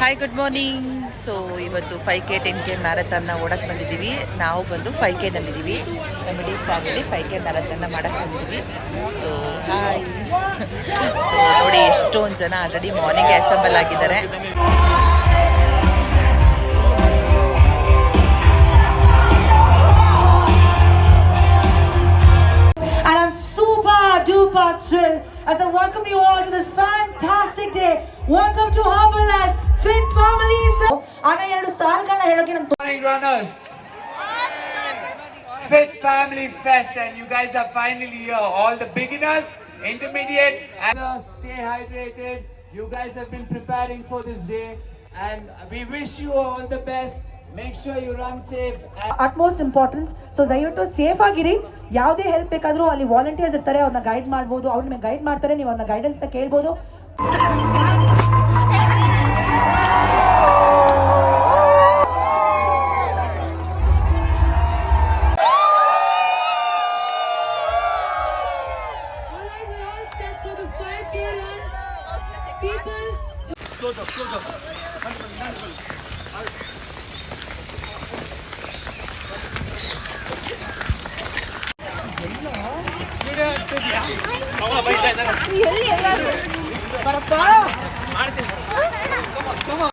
Hi good morning. So ಇವತ್ತು 5K 10K ಮ್ಯಾರಥಾನ್ನ ಓಡಕ್ಕೆ ಬಂದಿದ್ದೀವಿ. ನಾವು ಬಂದು 5K ನಲ್ಲಿದ್ದೀವಿ. ನಮ್ಮ ಇಡೀ ಫ್ಯಾಮಿಲಿ 5K ಮ್ಯಾರಥಾನ್ನ ಮಾಡಕ್ಕೆ ಬಂದಿದ್ದೀವಿ. So hi. ಸೊ ನೋಡಿ ಎಷ್ಟೊಂದು ಜನ ಆಲ್ರೆಡಿ ಮಾರ್ನಿಂಗ್ ಅಸೆಂಬಲ್ ಆಗಿದ್ದಾರೆ. And I'm super duper thrilled as I welcome you all to this fantastic day. Welcome to Herbalife Fit Families. ಆಗ ಎರಡು ಸಾಲುಗಳನ್ನ ಹೇಳೋಕೆ ನಾನು Morning runners, Fit Family Fest, and you guys are finally here. All the beginners, intermediate, and stay hydrated. You guys have been preparing for this day, and we wish you all the best. Make sure you run safe. Utmost importance. So ದಯವಿಟ್ಟು safe ಆಗಿರಿ. ಯಾವುದೇ help ಬೇಕಾದರೂ ಅಲ್ಲಿ volunteers ಇರ್ತಾರೆ, ಅವ್ರನ್ನ guide ಮಾಡ್ಬೋದು. ಅವ್ರು ನಿಮಗೆ ಗೈಡ್ ಮಾಡ್ತಾರೆ, ನೀವು ಅವ್ರನ್ನ ಗೈಡೆನ್ಸ್ನ ಕೇಳ್ಬೋದು.